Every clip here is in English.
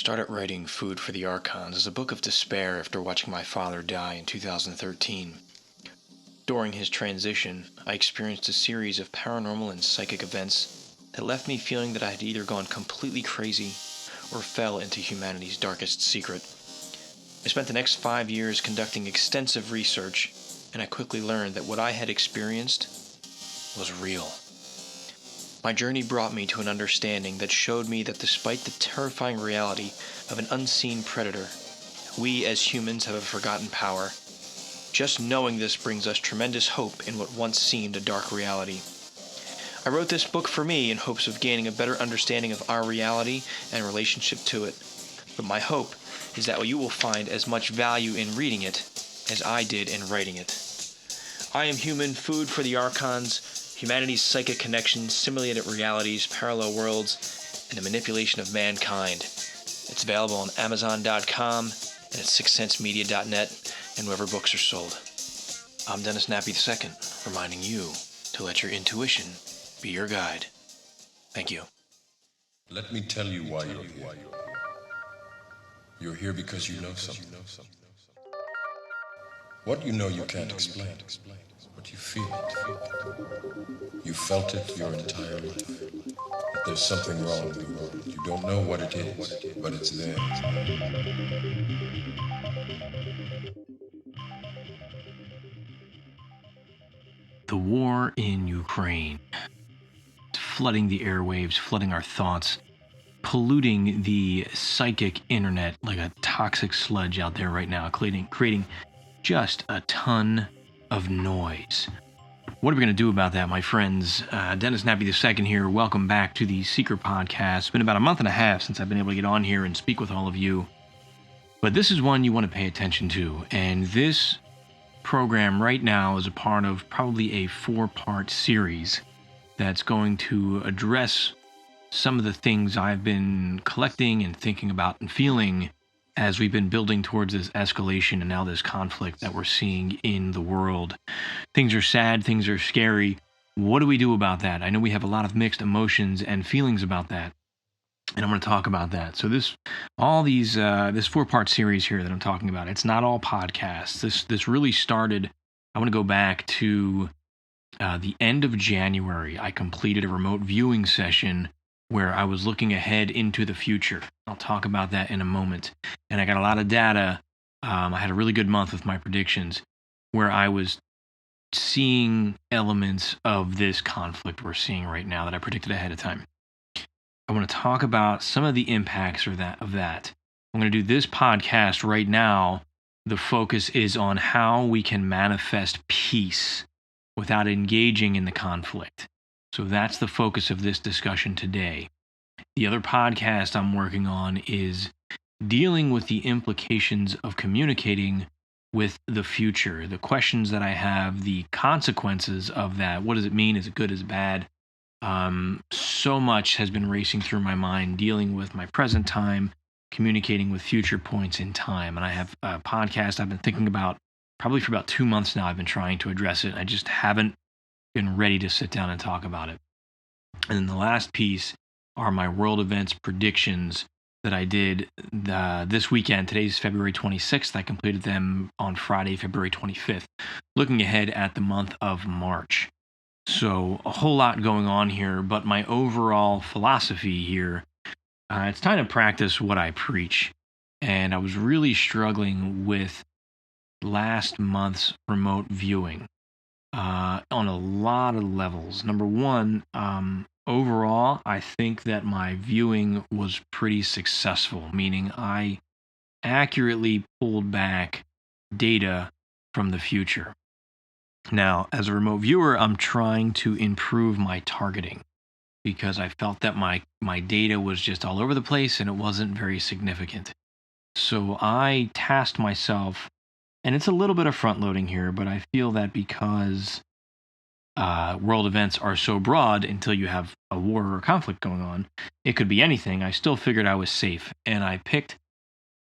started writing Food for the Archons as a book of despair after watching my father die in 2013. During his transition, I experienced a series of paranormal and psychic events that left me feeling that I had either gone completely crazy or fell into humanity's darkest secret. I spent the next 5 years conducting extensive research, and I quickly learned that what I had experienced was real. My journey brought me to an understanding that showed me that despite the terrifying reality of an unseen predator, we as humans have a forgotten power. Just knowing this brings us tremendous hope in what once seemed a dark reality. I wrote this book for me in hopes of gaining a better understanding of our reality and relationship to it. But my hope is that you will find as much value in reading it as I did in writing it. I Am Human, Food for the Archons, humanity's psychic connections, simulated realities, parallel worlds, and the manipulation of mankind. It's available on Amazon.com and at sixcentsmedia.net and wherever books are sold. I'm Dennis Nappy II, reminding you to let your intuition be your guide. Thank you. Let me tell you why you're here. You're here because you know something. What you know you can't explain, but you feel it. You felt it your entire life. That there's something wrong in the world. You don't know what it is, but it's there. The war in Ukraine, flooding the airwaves, flooding our thoughts, polluting the psychic internet like a toxic sludge out there right now, creating just a ton of noise. What are we going to do about that, my friends? Dennis Nappy II here. Welcome back to the Seeker Podcast. It's been about a month and a half since I've been able to get on here and speak with all of you. But this is one you want to pay attention to. And this program right now is a part of probably a 4-part series that's going to address some of the things I've been collecting and thinking about and feeling as we've been building towards this escalation and now this conflict that we're seeing in the world. Things are sad, things are scary. What do we do about that? I know we have a lot of mixed emotions and feelings about that, and I'm going to talk about that. So this 4-part series here that I'm talking about, it's not all podcasts. This really started, I want to go back to the end of January. I completed a remote viewing session where I was looking ahead into the future. I'll talk about that in a moment. And I got a lot of data. I had a really good month with my predictions where I was seeing elements of this conflict we're seeing right now that I predicted ahead of time. I want to talk about some of the impacts of that. I'm going to do this podcast right now. The focus is on how we can manifest peace without engaging in the conflict. So that's the focus of this discussion today. The other podcast I'm working on is dealing with the implications of communicating with the future, the questions that I have, the consequences of that. What does it mean? Is it good? Is it bad? So much has been racing through my mind, dealing with my present time, communicating with future points in time. And I have a podcast I've been thinking about probably for about 2 months now. I've been trying to address it. I just haven't been ready to sit down and talk about it. And then the last piece are my world events predictions that I did this weekend. Today's February 26th. I completed them on Friday, February 25th, looking ahead at the month of March. So a whole lot going on here, but my overall philosophy here, it's time to practice what I preach. And I was really struggling with last month's remote viewing. On a lot of levels. Number one, overall, I think that my viewing was pretty successful, meaning I accurately pulled back data from the future. Now, as a remote viewer, I'm trying to improve my targeting because I felt that my data was just all over the place and it wasn't very significant. So I tasked myself. And it's a little bit of front loading here, but I feel that because world events are so broad until you have a war or a conflict going on, it could be anything. I still figured I was safe. And I picked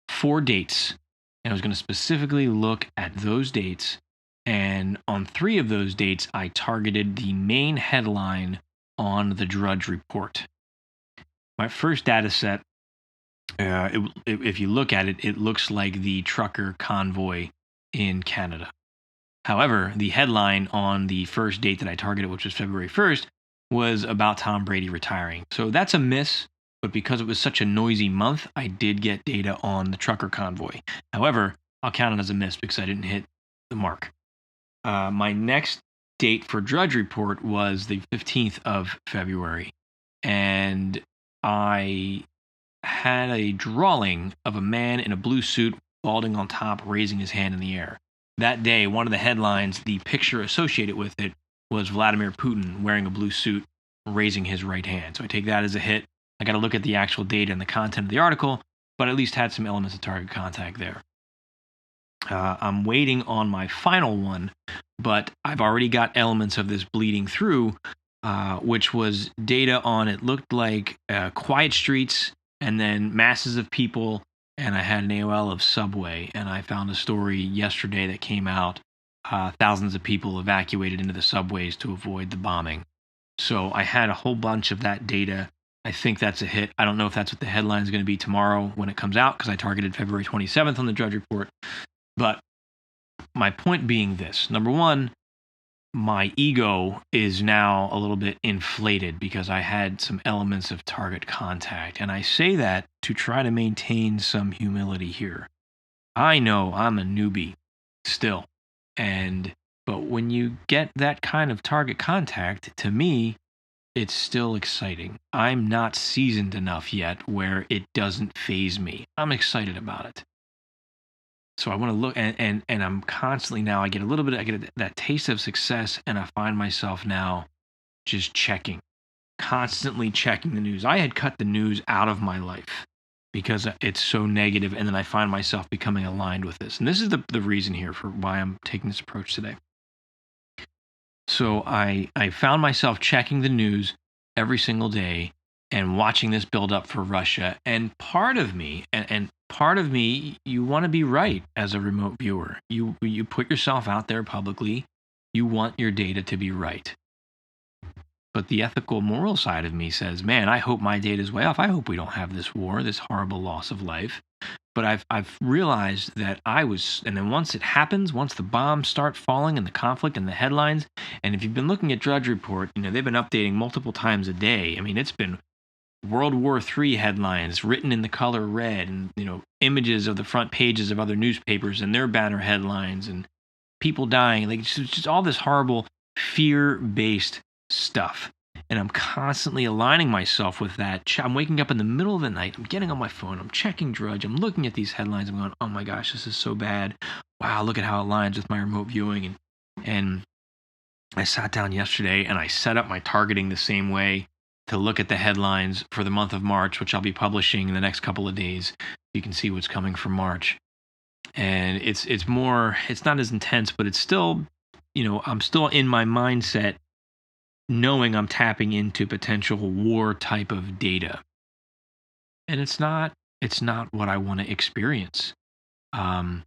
4 dates. And I was going to specifically look at those dates. And on 3 of those dates, I targeted the main headline on the Drudge Report. My first data set If you look at it, it looks like the trucker convoy in Canada. However, the headline on the first date that I targeted, which was February 1st, was about Tom Brady retiring. So that's a miss, but because it was such a noisy month, I did get data on the trucker convoy. However, I'll count it as a miss because I didn't hit the mark. My next date for Drudge Report was the 15th of February, and I had a drawing of a man in a blue suit, balding on top, raising his hand in the air. That day, one of the headlines, the picture associated with it, was Vladimir Putin wearing a blue suit, raising his right hand. So I take that as a hit. I got to look at the actual data and the content of the article, but at least had some elements of target contact there. I'm waiting on my final one, but I've already got elements of this bleeding through, which was data on, it looked like quiet streets and then masses of people, and I had an AOL of subway, and I found a story yesterday that came out, thousands of people evacuated into the subways to avoid the bombing. So I had a whole bunch of that data. I think that's a hit. I don't know if that's what the headline is going to be tomorrow when it comes out, because I targeted February 27th on the Drudge Report. But my point being this: number one, my ego is now a little bit inflated because I had some elements of target contact. And I say that to try to maintain some humility here. I know I'm a newbie still. But when you get that kind of target contact, to me, it's still exciting. I'm not seasoned enough yet where it doesn't faze me. I'm excited about it. So I want to look, and I'm constantly now, I get that taste of success, and I find myself now just constantly checking the news. I had cut the news out of my life because it's so negative, and then I find myself becoming aligned with this. And this is the reason here for why I'm taking this approach today. So I found myself checking the news every single day and watching this build up for Russia. And part of me, you want to be right as a remote viewer. You put yourself out there publicly. You want your data to be right. But the ethical, moral side of me says, man, I hope my data is way off. I hope we don't have this war, this horrible loss of life. But I've realized that and then once it happens, once the bombs start falling and the conflict and the headlines, and if you've been looking at Drudge Report, they've been updating multiple times a day. I mean, it's been World War III headlines written in the color red, and images of the front pages of other newspapers and their banner headlines, and people dying, like just all this horrible fear-based stuff. And I'm constantly aligning myself with that. I'm waking up in the middle of the night. I'm getting on my phone. I'm checking Drudge. I'm looking at these headlines. I'm going, oh my gosh, this is so bad. Wow, look at how it aligns with my remote viewing. And I sat down yesterday and I set up my targeting the same way to look at the headlines for the month of March, which I'll be publishing in the next couple of days. You can see what's coming for March. And it's not as intense, but it's still, I'm still in my mindset knowing I'm tapping into potential war type of data. And it's not what I want to experience. And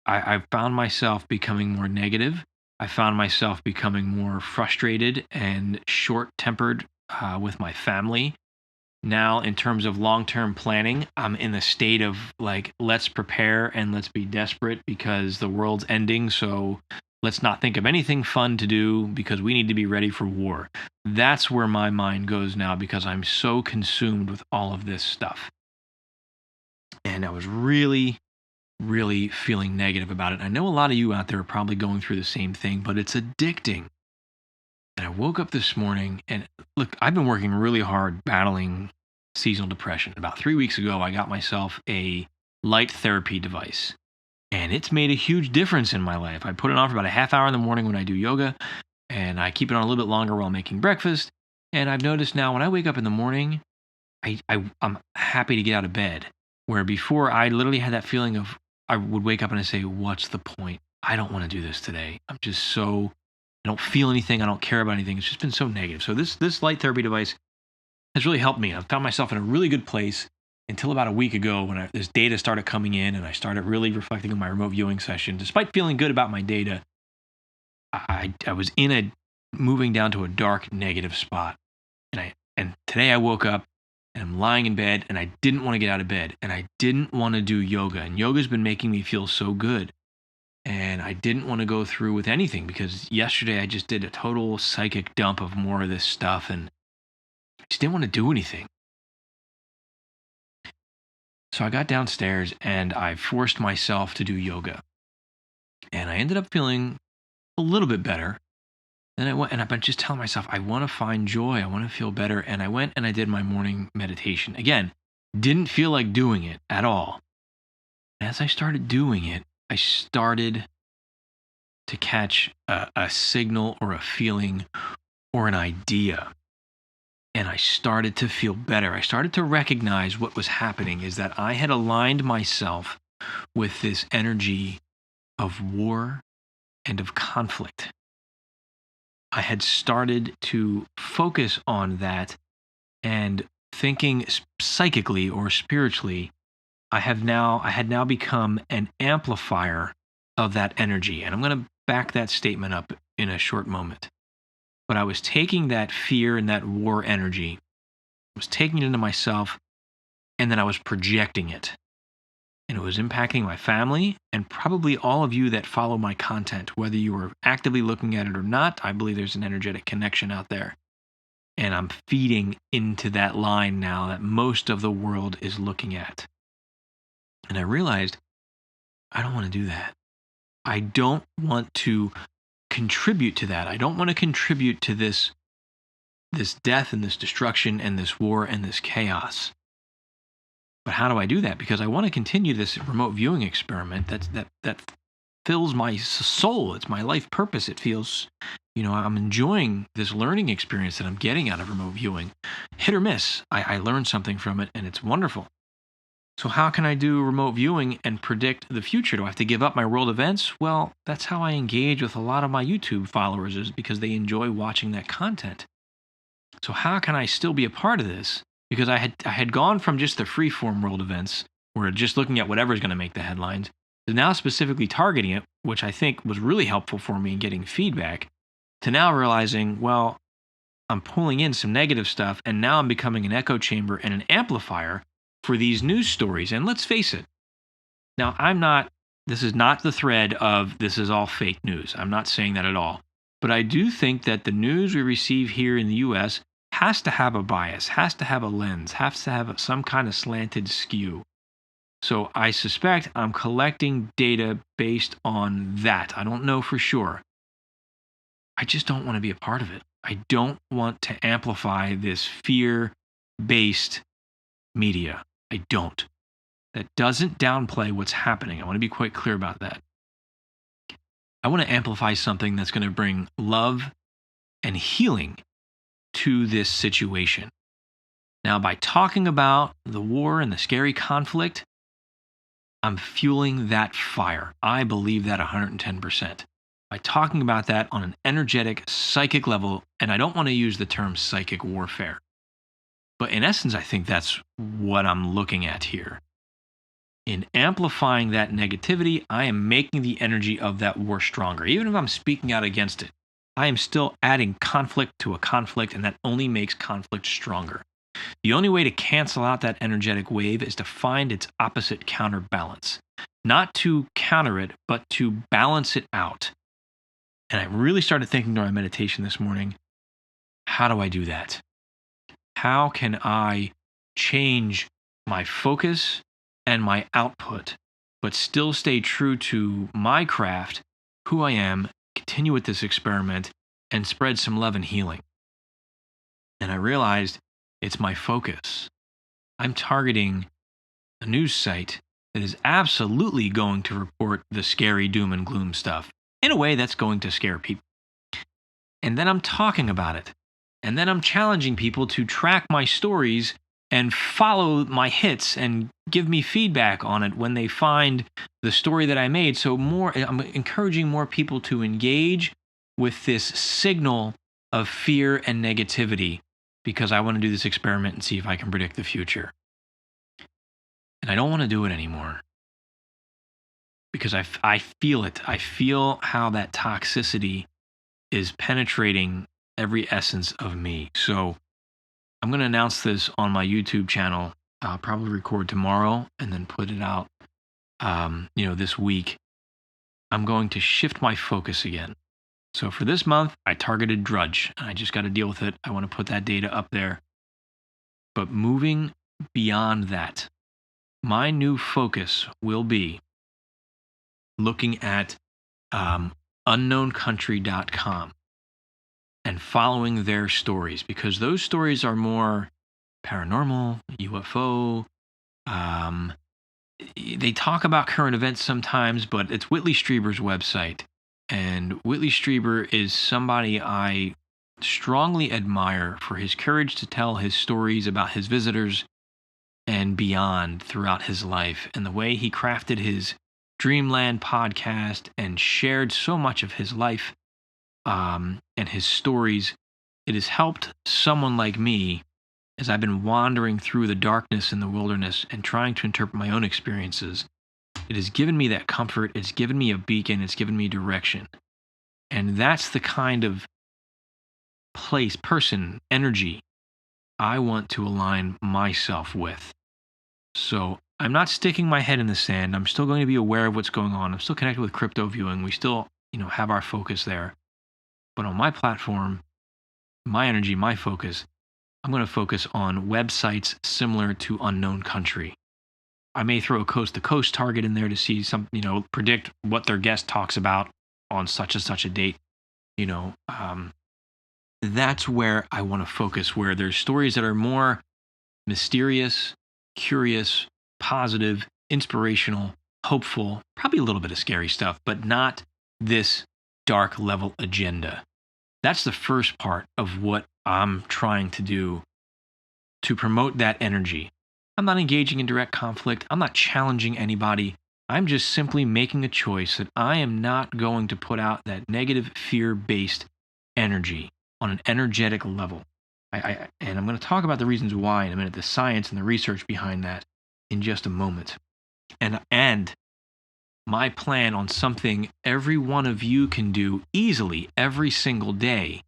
I found myself becoming more negative. I found myself becoming more frustrated and short-tempered with my family. Now, in terms of long-term planning, I'm in the state of like, let's prepare and let's be desperate because the world's ending. So let's not think of anything fun to do because we need to be ready for war. That's where my mind goes now because I'm so consumed with all of this stuff. And I was really, really feeling negative about it. I know a lot of you out there are probably going through the same thing, but it's addicting. And I woke up this morning and look, I've been working really hard battling seasonal depression. About 3 weeks ago, I got myself a light therapy device. And it's made a huge difference in my life. I put it on for about a half hour in the morning when I do yoga, and I keep it on a little bit longer while making breakfast. And I've noticed now when I wake up in the morning, I'm happy to get out of bed. Where before I literally had that feeling of, I would wake up and I say, what's the point? I don't want to do this today. I don't feel anything. I don't care about anything. It's just been so negative. So this light therapy device has really helped me. I've found myself in a really good place until about a week ago when this data started coming in and I started really reflecting on my remote viewing session. Despite feeling good about my data, I was moving down to a dark negative spot. And today I woke up And I'm lying in bed and I didn't want to get out of bed and I didn't want to do yoga. And yoga's been making me feel so good. And I didn't want to go through with anything because yesterday I just did a total psychic dump of more of this stuff and I just didn't want to do anything. So I got downstairs and I forced myself to do yoga. And I ended up feeling a little bit better. Then I went and I've been just telling myself, I want to find joy. I want to feel better. And I went and I did my morning meditation. Again, didn't feel like doing it at all. As I started doing it, I started to catch a signal or a feeling or an idea. And I started to feel better. I started to recognize what was happening is that I had aligned myself with this energy of war and of conflict. I had started to focus on that and thinking psychically or spiritually, I had now become an amplifier of that energy. And I'm going to back that statement up in a short moment. But I was taking that fear and that war energy, I was taking it into myself, and then I was projecting it. And it was impacting my family and probably all of you that follow my content, whether you are actively looking at it or not. I believe there's an energetic connection out there. And I'm feeding into that line now that most of the world is looking at. And I realized I don't want to do that. I don't want to contribute to that. I don't want to contribute to this death and this destruction and this war and this chaos. But how do I do that? Because I want to continue this remote viewing experiment that fills my soul. It's my life purpose. It feels, I'm enjoying this learning experience that I'm getting out of remote viewing. Hit or miss, I learned something from it and it's wonderful. So how can I do remote viewing and predict the future? Do I have to give up my world events? Well, that's how I engage with a lot of my YouTube followers, is because they enjoy watching that content. So how can I still be a part of this? Because I had gone from just the free-form world events, where just looking at whatever's going to make the headlines, to now specifically targeting it, which I think was really helpful for me in getting feedback, to now realizing, well, I'm pulling in some negative stuff, and now I'm becoming an echo chamber and an amplifier for these news stories. And let's face it, now this is not the thread of this is all fake news. I'm not saying that at all. But I do think that the news we receive here in the US has to have a bias, has to have a lens, has to have some kind of slanted skew. So I suspect I'm collecting data based on that. I don't know for sure. I just don't want to be a part of it. I don't want to amplify this fear-based media. I don't. That doesn't downplay what's happening. I want to be quite clear about that. I want to amplify something that's going to bring love and healing to this situation. Now, by talking about the war and the scary conflict, I'm fueling that fire. I believe that 110%. By talking about that on an energetic, psychic level, and I don't want to use the term psychic warfare, but in essence, I think that's what I'm looking at here. In amplifying that negativity, I am making the energy of that war stronger. Even if I'm speaking out against it, I am still adding conflict to a conflict, and that only makes conflict stronger. The only way to cancel out that energetic wave is to find its opposite counterbalance. Not to counter it, but to balance it out. And I really started thinking during my meditation this morning, how do I do that? How can I change my focus and my output, but still stay true to my craft, who I am, continue with this experiment, and spread some love and healing? And I realized it's my focus. I'm targeting a news site that is absolutely going to report the scary doom and gloom stuff in a way that's going to scare people. And then I'm talking about it. And then I'm challenging people to track my stories and follow my hits and give me feedback on it when they find the story that I made. So I'm encouraging more people to engage with this signal of fear and negativity, because I want to do this experiment and see if I can predict the future. And I don't want to do it anymore, because I feel it. I feel how that toxicity is penetrating every essence of me. So I'm going to announce this on my YouTube channel. I'll probably record tomorrow and then put it out, this week. I'm going to shift my focus again. So for this month, I targeted Drudge. I just got to deal with it. I want to put that data up there. But moving beyond that, my new focus will be looking at unknowncountry.com and following their stories, because those stories are more paranormal, UFO. They talk about current events sometimes, but it's Whitley Strieber's website. And Whitley Strieber is somebody I strongly admire for his courage to tell his stories about his visitors and beyond throughout his life, and the way he crafted his Dreamland podcast and shared so much of his life and his stories. It has helped someone like me as I've been wandering through the darkness in the wilderness and trying to interpret my own experiences. It has given me that comfort. It's given me a beacon. It's given me direction. And that's the kind of person, energy I want to align myself with. So I'm not sticking my head in the sand. I'm still going to be aware of what's going on. I'm still connected with crypto viewing. We still, have our focus there. But on my platform, my energy, my focus, I'm going to focus on websites similar to Unknown Country. I may throw a coast-to-coast target in there to see some, predict what their guest talks about on such and such a date. That's where I want to focus, where there's stories that are more mysterious, curious, positive, inspirational, hopeful, probably a little bit of scary stuff, but not this dark level agenda. That's the first part of what I'm trying to do to promote that energy. I'm not engaging in direct conflict. I'm not challenging anybody. I'm just simply making a choice that I am not going to put out that negative, fear-based energy on an energetic level. And I'm going to talk about the reasons why in a minute, the science and the research behind that in just a moment. And my plan on something every one of you can do easily every single day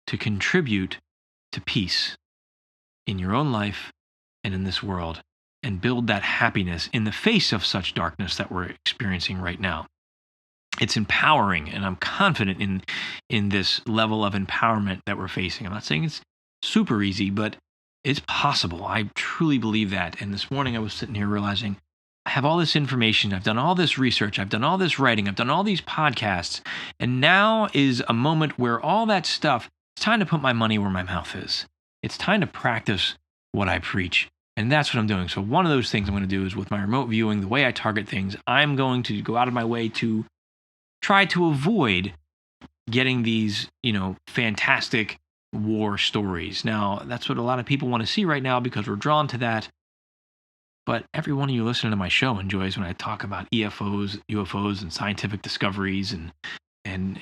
to contribute to peace in your own life and in this world, and build that happiness in the face of such darkness that we're experiencing right now. It's empowering, and I'm confident in this level of empowerment that we're facing. I'm not saying it's super easy, but it's possible. I truly believe that. And this morning I was sitting here realizing I have all this information. I've done all this research. I've done all this writing. I've done all these podcasts. And now is a moment where all that stuff, it's time to put my money where my mouth is. It's time to practice what I preach. And that's what I'm doing. So one of those things I'm going to do is with my remote viewing, the way I target things, I'm going to go out of my way to try to avoid getting these, fantastic war stories. Now, that's what a lot of people want to see right now because we're drawn to that. But every one of you listening to my show enjoys when I talk about EFOs, UFOs, and scientific discoveries and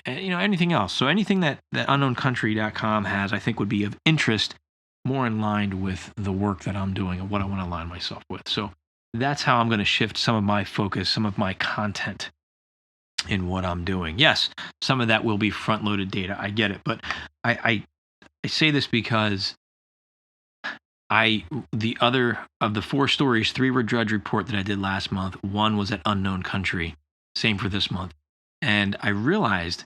anything else. So anything that unknowncountry.com has, I think would be of interest, more in line with the work that I'm doing and what I want to align myself with. So that's how I'm going to shift some of my focus, some of my content in what I'm doing. Yes, some of that will be front-loaded data. I get it. But I say this because the other of the 4 stories, 3 were Drudge Report that I did last month. 1 was at Unknown Country. Same for this month. And I realized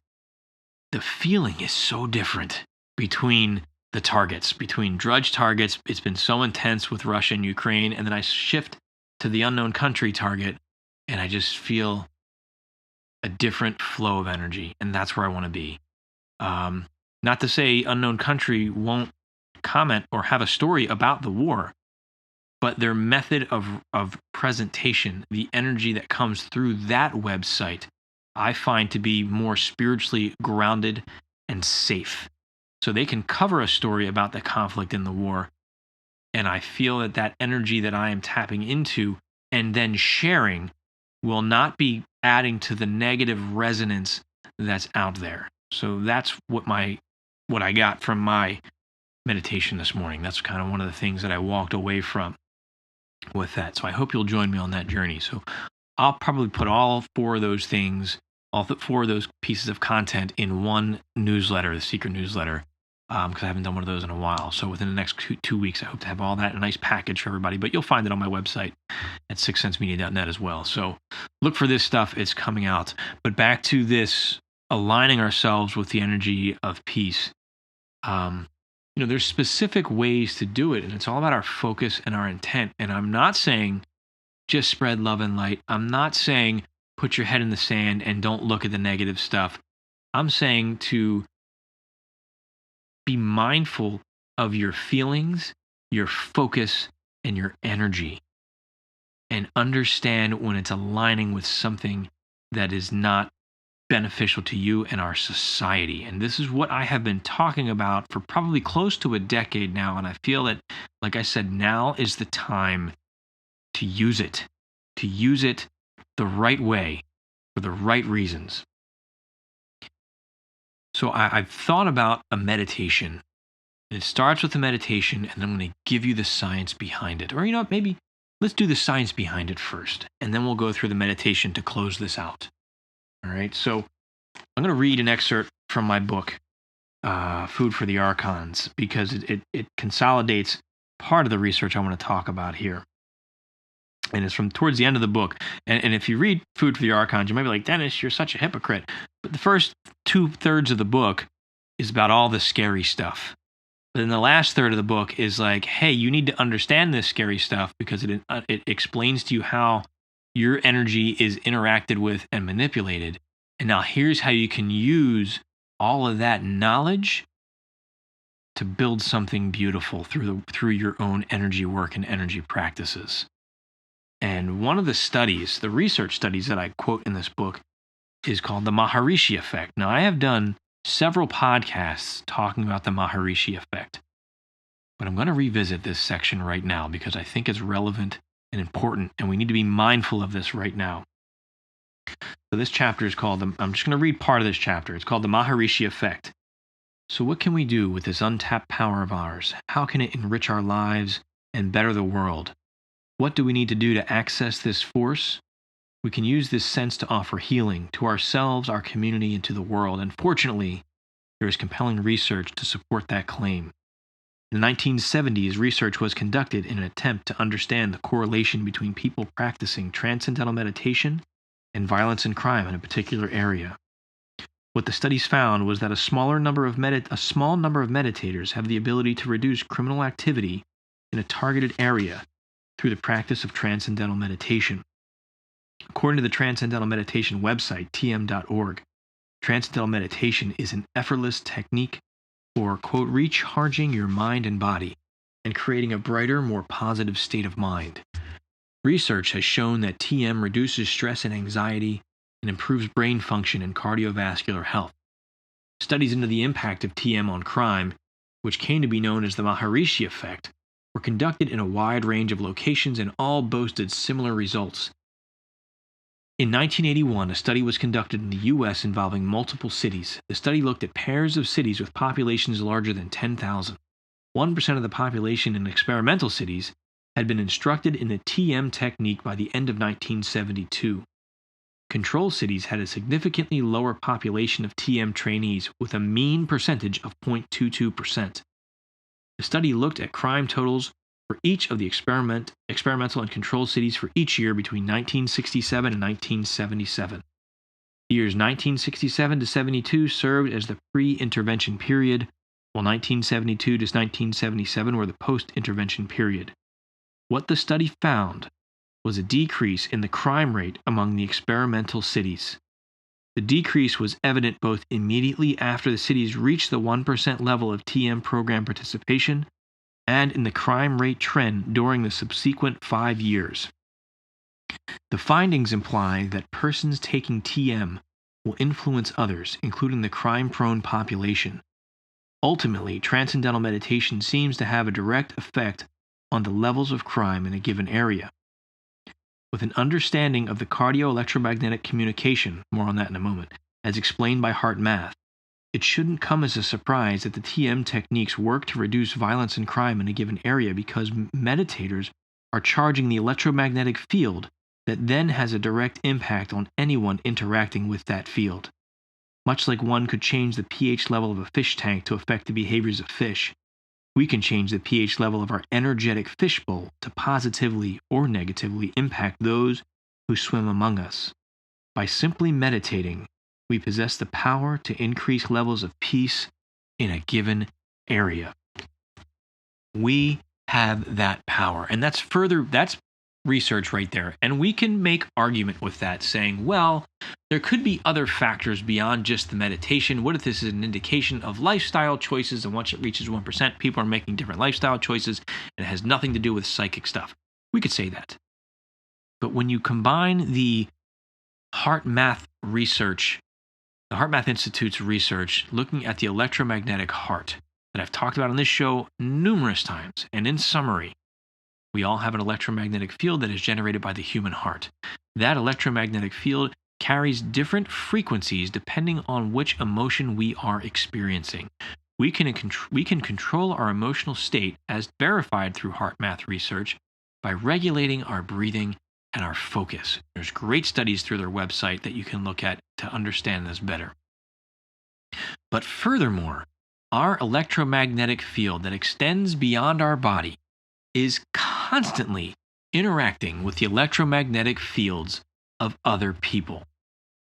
the feeling is so different between the targets, between Drudge targets. It's been so intense with Russia and Ukraine. And then I shift to the Unknown Country target, and I just feel a different flow of energy. And that's where I want to be. Not to say Unknown Country won't comment or have a story about the war, but their method of presentation, the energy that comes through that website, I find to be more spiritually grounded and safe. So they can cover a story about the conflict in the war, and I feel that energy that I am tapping into and then sharing will not be adding to the negative resonance that's out there. So that's what I got from my meditation this morning. That's kind of one of the things that I walked away from with that. So I hope you'll join me on that journey. So I'll probably put all 4 of those things, all 4 of those pieces of content in one newsletter, the secret newsletter. because I haven't done one of those in a while. So within the next 2 weeks, I hope to have all that in a nice package for everybody. But you'll find it on my website at sixcentsmedia.net as well. So look for this stuff. It's coming out. But back to this aligning ourselves with the energy of peace. There's specific ways to do it, and it's all about our focus and our intent. And I'm not saying just spread love and light. I'm not saying put your head in the sand and don't look at the negative stuff. I'm saying to be mindful of your feelings, your focus, and your energy, and understand when it's aligning with something that is not beneficial to you and our society. And this is what I have been talking about for probably close to a decade now. And I feel that, like I said, now is the time to use it the right way for the right reasons. So I've thought about a meditation. It starts with a meditation, and I'm going to give you the science behind it. Or, maybe let's do the science behind it first, and then we'll go through the meditation to close this out. All right, so I'm going to read an excerpt from my book, Food for the Archons, because it consolidates part of the research I want to talk about here. And it's from towards the end of the book. And if you read Food for the Archons, you might be like, Dennis, you're such a hypocrite. But the first 2/3 of the book is about all the scary stuff. But then the last third of the book is like, hey, you need to understand this scary stuff because it explains to you how your energy is interacted with and manipulated. And now here's how you can use all of that knowledge to build something beautiful through your own energy work and energy practices. And one of the research studies that I quote in this book is called the Maharishi Effect. Now, I have done several podcasts talking about the Maharishi Effect, but I'm going to revisit this section right now because I think it's relevant and important, and we need to be mindful of this right now. So this chapter is called, I'm just going to read part of this chapter. It's called the Maharishi Effect. So what can we do with this untapped power of ours? How can it enrich our lives and better the world? What do we need to do to access this force? We can use this sense to offer healing to ourselves, our community, and to the world. And fortunately, there is compelling research to support that claim. In the 1970s, research was conducted in an attempt to understand the correlation between people practicing transcendental meditation and violence and crime in a particular area. What the studies found was that a small number of meditators have the ability to reduce criminal activity in a targeted area through the practice of transcendental meditation. According to the Transcendental Meditation website, tm.org, transcendental meditation is an effortless technique for, quote, recharging your mind and body and creating a brighter, more positive state of mind. Research has shown that TM reduces stress and anxiety and improves brain function and cardiovascular health. Studies into the impact of TM on crime, which came to be known as the Maharishi Effect, were conducted in a wide range of locations and all boasted similar results. In 1981, a study was conducted in the U.S. involving multiple cities. The study looked at pairs of cities with populations larger than 10,000. 1% of the population in experimental cities had been instructed in the TM technique by the end of 1972. Control cities had a significantly lower population of TM trainees with a mean percentage of 0.22%. The study looked at crime totals for each of the experimental and control cities for each year between 1967 and 1977. The years 1967 to 72 served as the pre-intervention period, while 1972 to 1977 were the post-intervention period. What the study found was a decrease in the crime rate among the experimental cities. The decrease was evident both immediately after the cities reached the 1% level of TM program participation and in the crime rate trend during the subsequent 5 years. The findings imply that persons taking TM will influence others, including the crime-prone population. Ultimately, transcendental meditation seems to have a direct effect on the levels of crime in a given area. With an understanding of the cardio-electromagnetic communication, more on that in a moment, as explained by HeartMath, it shouldn't come as a surprise that the TM techniques work to reduce violence and crime in a given area because meditators are charging the electromagnetic field that then has a direct impact on anyone interacting with that field. Much like one could change the pH level of a fish tank to affect the behaviors of fish, we can change the pH level of our energetic fishbowl to positively or negatively impact those who swim among us. By simply meditating, we possess the power to increase levels of peace in a given area. We have that power. And that's research right there. And we can make argument with that, saying, well, there could be other factors beyond just the meditation. What if this is an indication of lifestyle choices, and once it reaches 1%, people are making different lifestyle choices, and it has nothing to do with psychic stuff? We could say that. But when you combine the HeartMath research, the HeartMath Institute's research, looking at the electromagnetic heart that I've talked about on this show numerous times, and in summary, we all have an electromagnetic field that is generated by the human heart. That electromagnetic field carries different frequencies depending on which emotion we are experiencing. We can control our emotional state, as verified through HeartMath research, by regulating our breathing and our focus. There's great studies through their website that you can look at to understand this better. But furthermore, our electromagnetic field that extends beyond our body is constantly interacting with the electromagnetic fields of other people.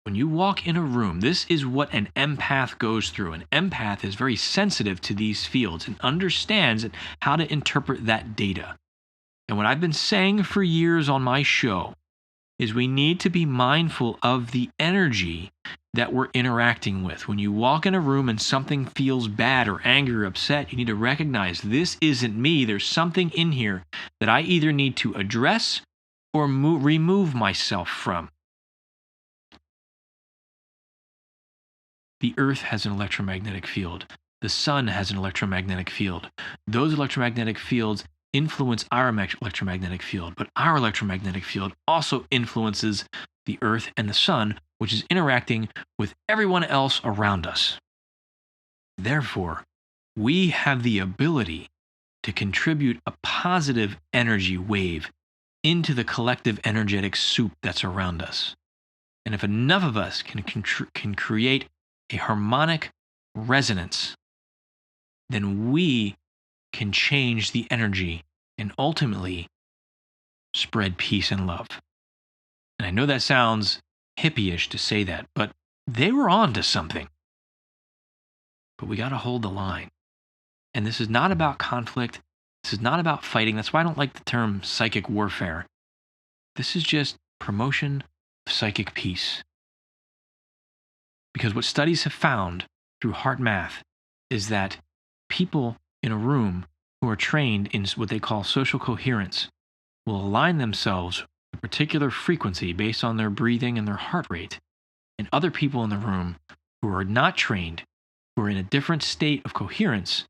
When you walk in a room, this is what an empath goes through. An empath is very sensitive to these fields and understands how to interpret that data. And what I've been saying for years on my show is we need to be mindful of the energy that we're interacting with. When you walk in a room and something feels bad or angry or upset, you need to recognize this isn't me. There's something in here that I either need to address or remove myself from. The earth has an electromagnetic field. The sun has an electromagnetic field. Those electromagnetic fields influence our electromagnetic field, but our electromagnetic field also influences the earth and the sun, which is interacting with everyone else around us. Therefore, we have the ability to contribute a positive energy wave into the collective energetic soup that's around us. And if enough of us can create a harmonic resonance, then we can change the energy and ultimately spread peace and love. And I know that sounds hippie-ish to say that, but they were on to something. But we got to hold the line. And this is not about conflict. This is not about fighting. That's why I don't like the term psychic warfare. This is just promotion of psychic peace. Because what studies have found through HeartMath is that people in a room who are trained in what they call social coherence will align themselves with a particular frequency based on their breathing and their heart rate. And other people in the room who are not trained, who are in a different state of coherence,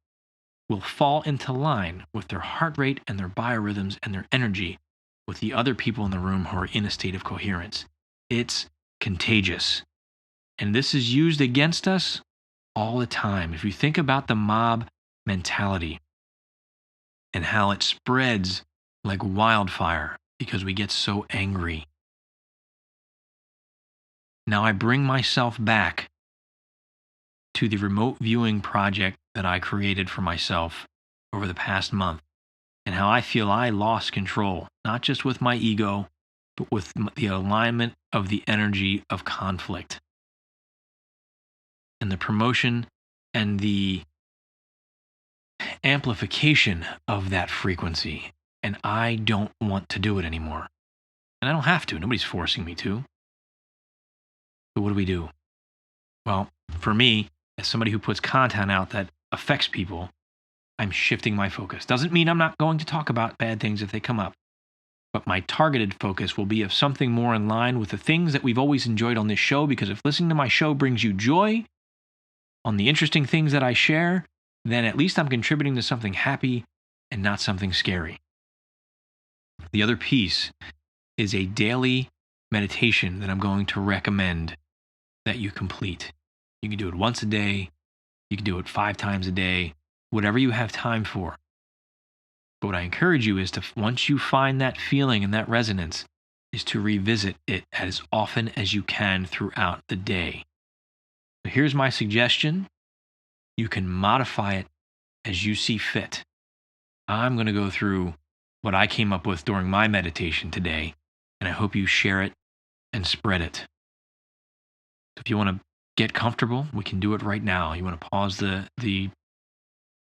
will fall into line with their heart rate and their biorhythms and their energy with the other people in the room who are in a state of coherence. It's contagious. And this is used against us all the time. If you think about the mob mentality and how it spreads like wildfire because we get so angry. Now I bring myself back to the remote viewing project that I created for myself over the past month, and how I feel I lost control, not just with my ego, but with the alignment of the energy of conflict and the promotion and the amplification of that frequency. And I don't want to do it anymore. And I don't have to. Nobody's forcing me to. But what do? Well, for me, as somebody who puts content out that affects people, I'm shifting my focus. Doesn't mean I'm not going to talk about bad things if they come up. But my targeted focus will be of something more in line with the things that we've always enjoyed on this show, because if listening to my show brings you joy on the interesting things that I share, then at least I'm contributing to something happy and not something scary. The other piece is a daily meditation that I'm going to recommend that you complete. You can do it once a day. You can do it 5 times a day, whatever you have time for. But what I encourage you is to, once you find that feeling and that resonance, is to revisit it as often as you can throughout the day. So here's my suggestion. You can modify it as you see fit. I'm going to go through what I came up with during my meditation today, and I hope you share it and spread it. If you want to get comfortable, we can do it right now. You want to pause the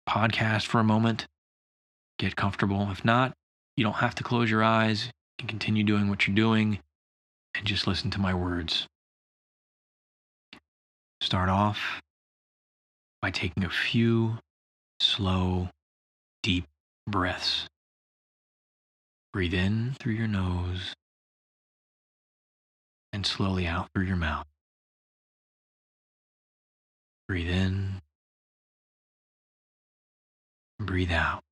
podcast for a moment, get comfortable. If not, you don't have to close your eyes. You can continue doing what you're doing and just listen to my words. Start off by taking a few slow, deep breaths. Breathe in through your nose and slowly out through your mouth. Breathe in, breathe out.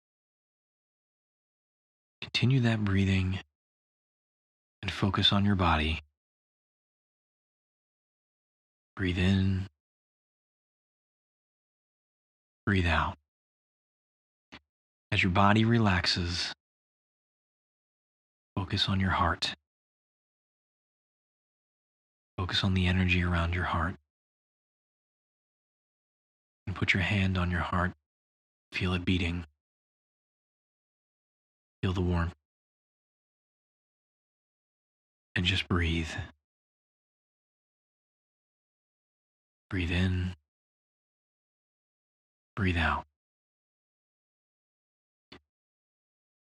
Continue that breathing and focus on your body. Breathe in, breathe out. As your body relaxes, focus on your heart. Focus on the energy around your heart. And put your hand on your heart. Feel it beating. Feel the warmth. And just breathe. Breathe in. Breathe out.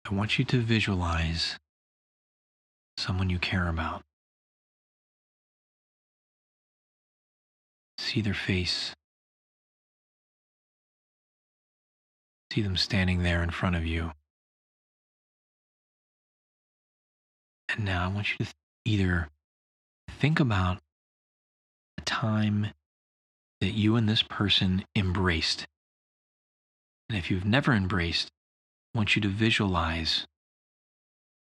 I want you to visualize someone you care about. See their face. See them standing there in front of you. And now I want you to either think about a time that you and this person embraced. And if you've never embraced, I want you to visualize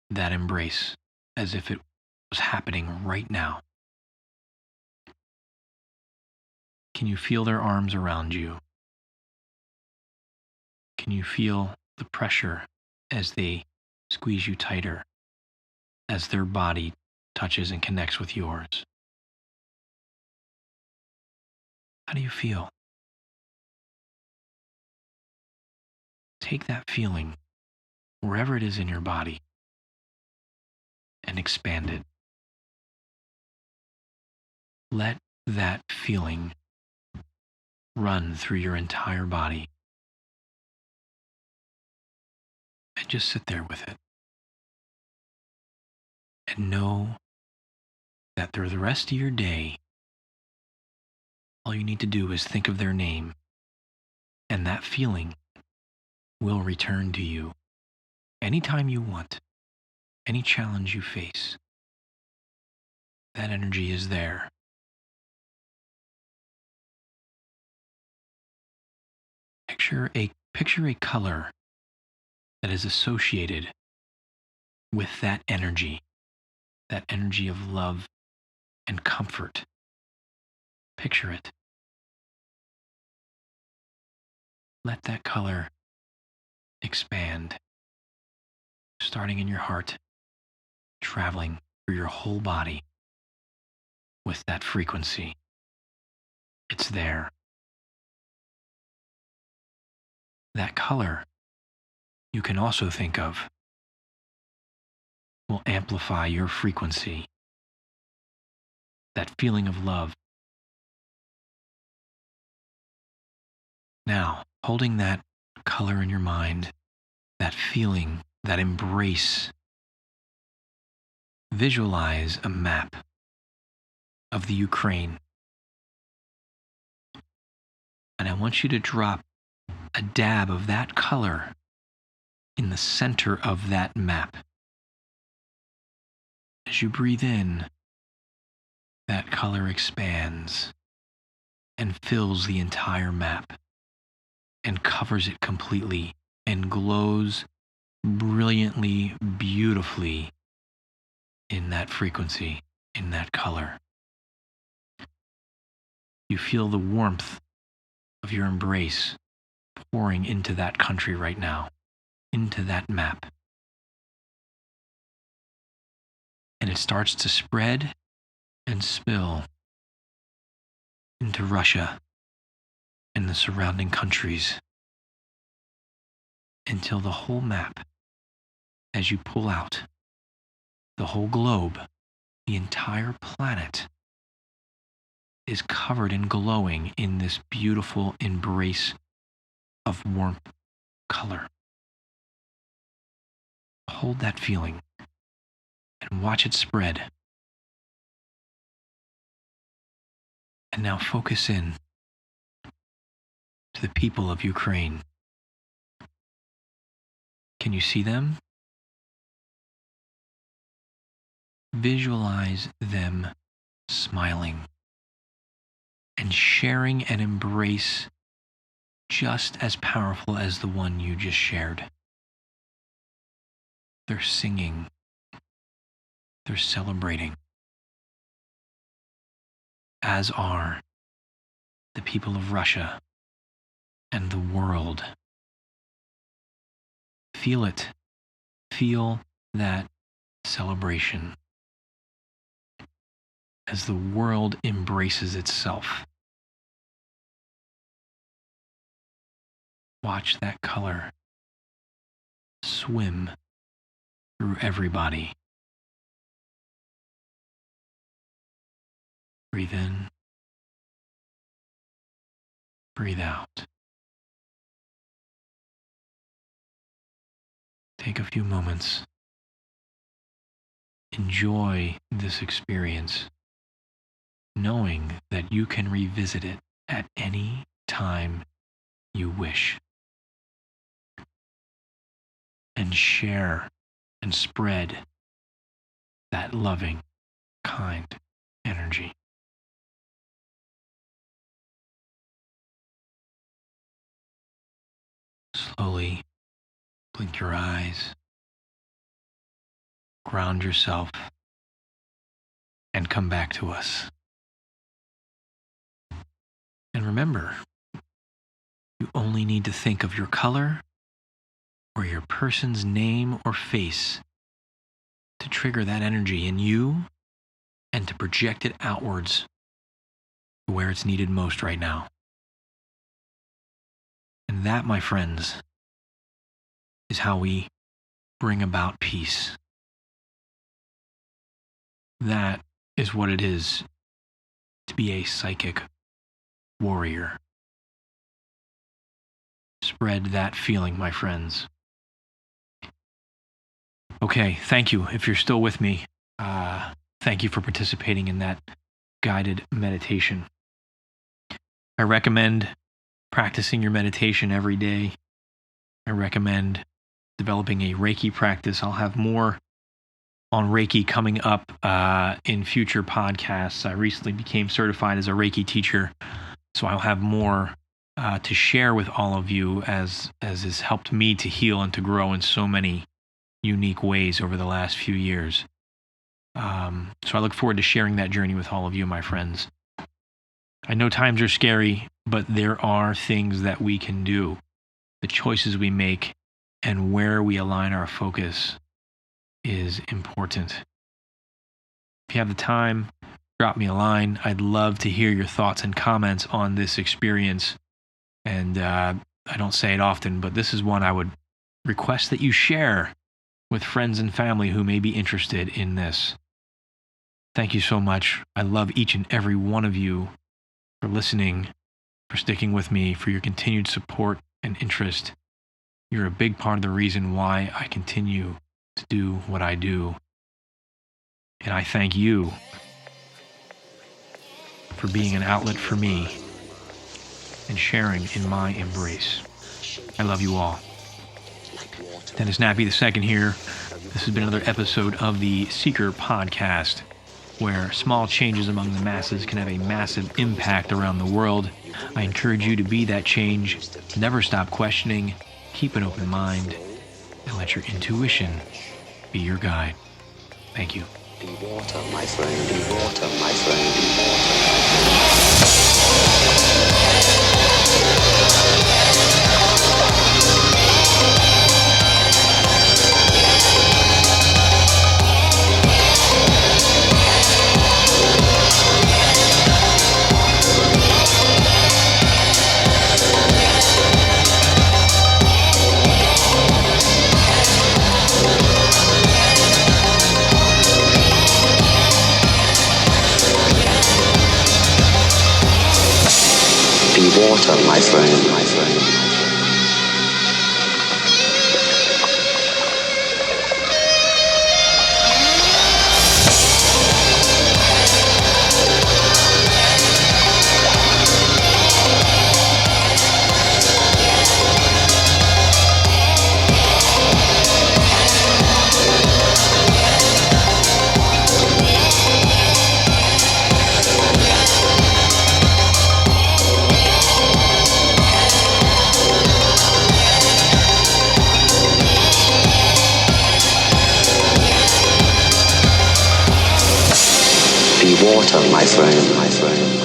that embrace as if it was happening right now. Can you feel their arms around you? Can you feel the pressure as they squeeze you tighter, as their body touches and connects with yours? How do you feel? Take that feeling, wherever it is in your body, and expand it. Let that feeling run through your entire body. And just sit there with it. And know that through the rest of your day, all you need to do is think of their name, and that feeling will return to you anytime you want, any challenge you face. That energy is there. Picture a color that is associated with that energy of love and comfort. Picture it. Let that color expand, starting in your heart, traveling through your whole body with that frequency. It's there. That color, you can also think of, will amplify your frequency. That feeling of love. Now, holding that color in your mind, that feeling, that embrace, visualize a map of the Ukraine. And I want you to drop a dab of that color in the center of that map. As you breathe in, that color expands and fills the entire map and covers it completely and glows brilliantly, beautifully in that frequency, in that color. You feel the warmth of your embrace pouring into that country right now, into that map. And it starts to spread and spill into Russia and the surrounding countries until the whole map, as you pull out, the whole globe, the entire planet, is covered and glowing in this beautiful embrace of warmth, color. Hold that feeling and watch it spread. And now focus in to the people of Ukraine. Can you see them? Visualize them smiling and sharing an embrace just as powerful as the one you just shared. They're singing. They're celebrating. As are the people of Russia and the world. Feel it. Feel that celebration as the world embraces itself. Watch that color swim through everybody. Breathe in. Breathe out. Take a few moments. Enjoy this experience, knowing that you can revisit it at any time you wish. And share and spread that loving, kind energy. Slowly blink your eyes, ground yourself, and come back to us. And remember, you only need to think of your color or your person's name or face to trigger that energy in you and to project it outwards to where it's needed most right now. And that, my friends, is how we bring about peace. That is what it is to be a psychic warrior. Spread that feeling, my friends. Okay, thank you. If you're still with me, thank you for participating in that guided meditation. I recommend practicing your meditation every day. I recommend developing a Reiki practice. I'll have more on Reiki coming up in future podcasts. I recently became certified as a Reiki teacher, so I'll have more to share with all of you as has helped me to heal and to grow in so many unique ways over the last few years. So I look forward to sharing that journey with all of you, my friends. I know times are scary, but there are things that we can do. The choices we make and where we align our focus is important. If you have the time, drop me a line. I'd love to hear your thoughts and comments on this experience. And I don't say it often, but this is one I would request that you share with friends and family who may be interested in this. Thank you so much. I love each and every one of you for listening, for sticking with me, for your continued support and interest. You're a big part of the reason why I continue to do what I do. And I thank you for being an outlet for me and sharing in my embrace. I love you all. Dennis Nappy II here. This has been another episode of the Seeker Podcast, where small changes among the masses can have a massive impact around the world. I encourage you to be that change. Never stop questioning. Keep an open mind. And let your intuition be your guide. Thank you. Be water, my friend. Be water, my friend. Be water. water, my friend, my friend. Be water, my friend, my friend.